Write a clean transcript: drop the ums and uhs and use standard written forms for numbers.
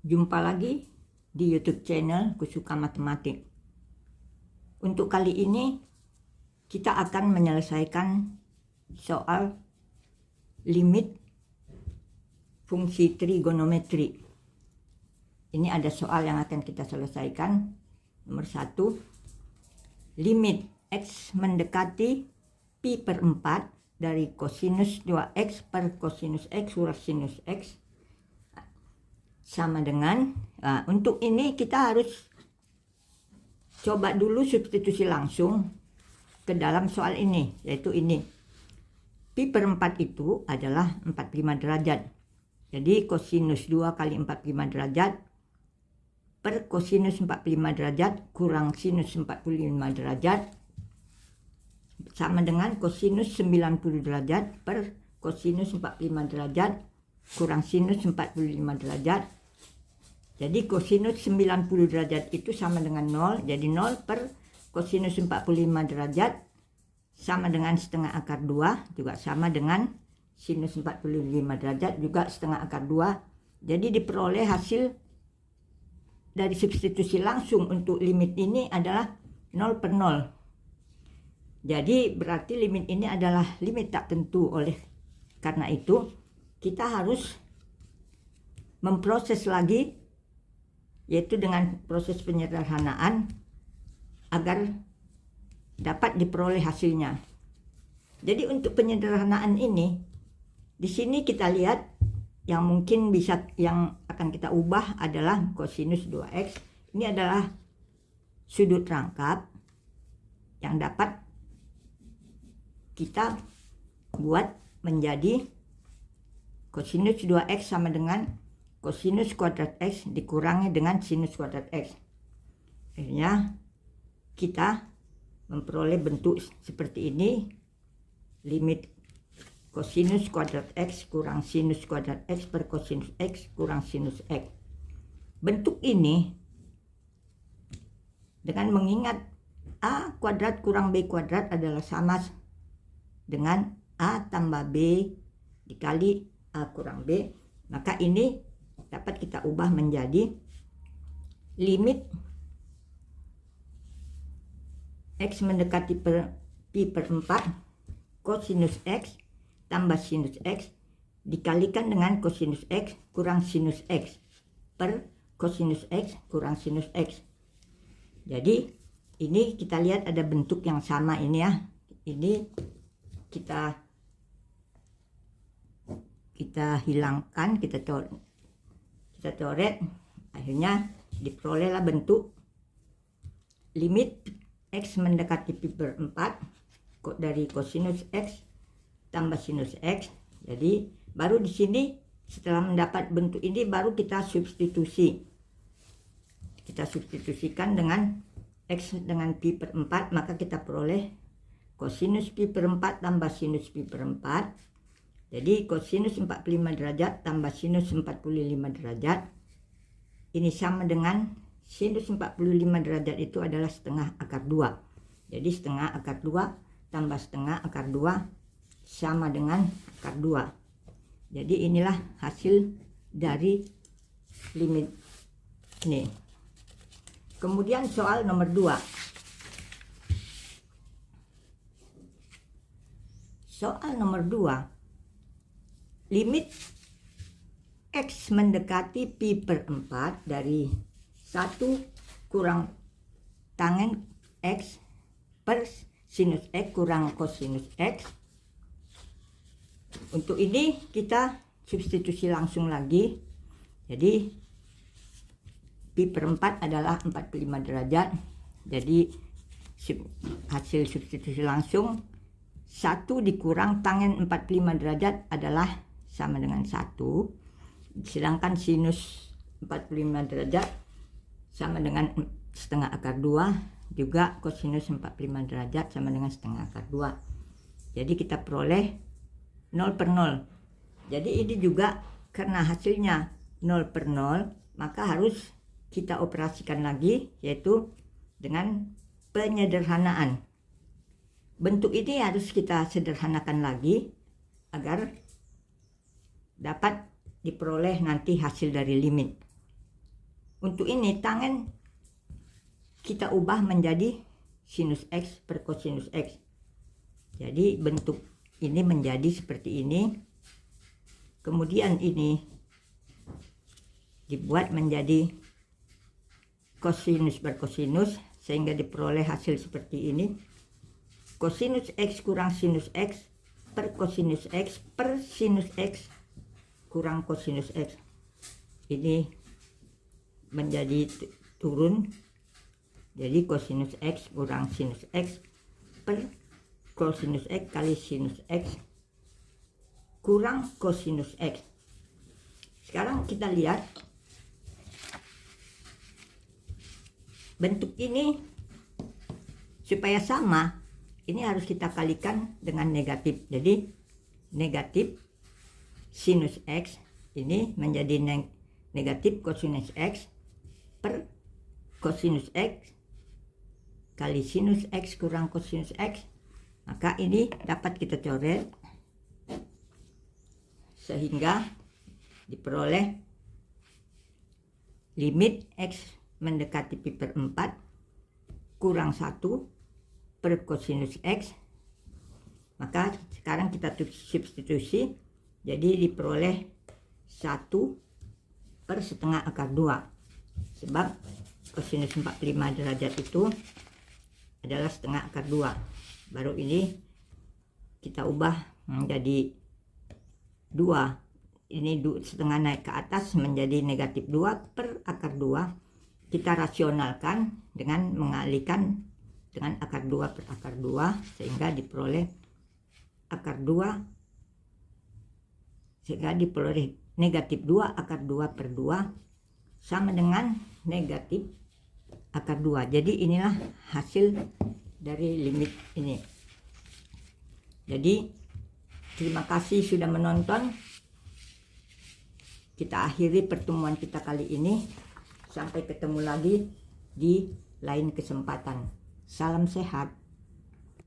Jumpa lagi di YouTube channel Kusuka Matematik. Untuk kali ini kita akan menyelesaikan soal limit fungsi trigonometri. Ini ada soal yang akan kita selesaikan. Nomor 1, limit X mendekati pi per 4 dari kosinus 2X per kosinus X kurang sinus X sama dengan, untuk ini kita harus coba dulu substitusi langsung ke dalam soal ini, yaitu ini. Pi per 4 itu adalah 45 derajat. Jadi kosinus 2 kali 45 derajat per kosinus 45 derajat kurang sinus 45 derajat sama dengan kosinus 90 derajat per kosinus 45 derajat kurang sinus 45 derajat. Jadi kosinus 90 derajat itu sama dengan 0. Jadi 0 per kosinus 45 derajat sama dengan setengah akar 2, juga sama dengan sinus 45 derajat juga setengah akar 2. Jadi diperoleh hasil dari substitusi langsung untuk limit ini adalah 0 per 0. Jadi berarti limit ini adalah limit tak tentu. Oleh karena itu kita harus memproses lagi, yaitu dengan proses penyederhanaan agar dapat diperoleh hasilnya. Jadi untuk penyederhanaan ini, di sini kita lihat yang mungkin bisa, yang akan kita ubah adalah kosinus 2X. Ini adalah sudut rangkap yang dapat kita buat menjadi kosinus 2X sama dengan kosinus kuadrat X dikurangi dengan sinus kuadrat X. Akhirnya kita memperoleh bentuk seperti ini. Limit kosinus kuadrat X kurang sinus kuadrat X per kosinus X kurang sinus X. Bentuk ini dengan mengingat A kuadrat kurang B kuadrat adalah sama dengan A tambah B dikali A kurang B, maka ini dapat kita ubah menjadi limit X mendekati pi per 4 kosinus X tambah sinus X dikalikan dengan kosinus X kurang sinus X per kosinus X kurang sinus X. Jadi ini kita lihat ada bentuk yang sama ini ya. Ini kita hilangkan, kita coret, akhirnya diperolehlah bentuk limit X mendekati pi per 4 dari kosinus X tambah sinus X. Jadi baru di sini setelah mendapat bentuk ini baru kita substitusi. Kita substitusikan dengan X dengan pi per 4, maka kita peroleh kosinus pi per 4 tambah sinus pi per 4. Jadi kosinus 45 derajat tambah sinus 45 derajat ini sama dengan sinus 45 derajat itu adalah setengah akar 2. Jadi setengah akar 2 tambah setengah akar 2 sama dengan akar 2. Jadi inilah hasil dari limit ini. Kemudian soal nomor 2. Soal nomor 2. Limit X mendekati pi per 4 dari 1 kurang tangen X per sinus X kurang kosinus X. Untuk ini kita substitusi langsung lagi. Jadi pi per 4 adalah 45 derajat. Jadi hasil substitusi langsung 1 dikurang tangen 45 derajat adalah sama dengan 1. Sedangkan sinus 45 derajat sama dengan setengah akar 2, juga kosinus 45 derajat sama dengan setengah akar 2. Jadi kita peroleh 0 per 0. Jadi ini juga karena hasilnya 0 per 0, maka harus kita operasikan lagi, yaitu dengan penyederhanaan. Bentuk ini harus kita sederhanakan lagi agar dapat diperoleh nanti hasil dari limit. Untuk ini tangen kita ubah menjadi sinus X per kosinus X. Jadi bentuk ini menjadi seperti ini. Kemudian ini dibuat menjadi kosinus per kosinus sehingga diperoleh hasil seperti ini. Kosinus X kurang sinus X per kosinus X per sinus X kurang kosinus X. Ini menjadi turun. Jadi kosinus X kurang sinus X per kosinus X kali sinus X kurang kosinus X. Sekarang kita lihat bentuk ini supaya sama, ini harus kita kalikan dengan negatif. Jadi negatif sinus X ini menjadi negatif kosinus X per kosinus X kali sinus X kurang kosinus X. Maka ini dapat kita coret sehingga diperoleh limit X mendekati pi per 4 kurang 1 per kosinus X. Maka sekarang kita substitusi, jadi diperoleh 1 per setengah akar 2, sebab kosinus 45 derajat itu adalah setengah akar 2. Baru ini kita ubah menjadi 2. Ini setengah naik ke atas menjadi negatif 2 per akar 2. Kita rasionalkan dengan mengalihkan dengan akar 2 per akar 2 sehingga diperoleh akar 2, sehingga diperoleh negatif 2 akar 2 per 2 sama dengan negatif akar 2. Jadi inilah hasil dari limit ini. Jadi terima kasih sudah menonton. Kita akhiri pertemuan kita kali ini. Sampai ketemu lagi di lain kesempatan. Salam sehat.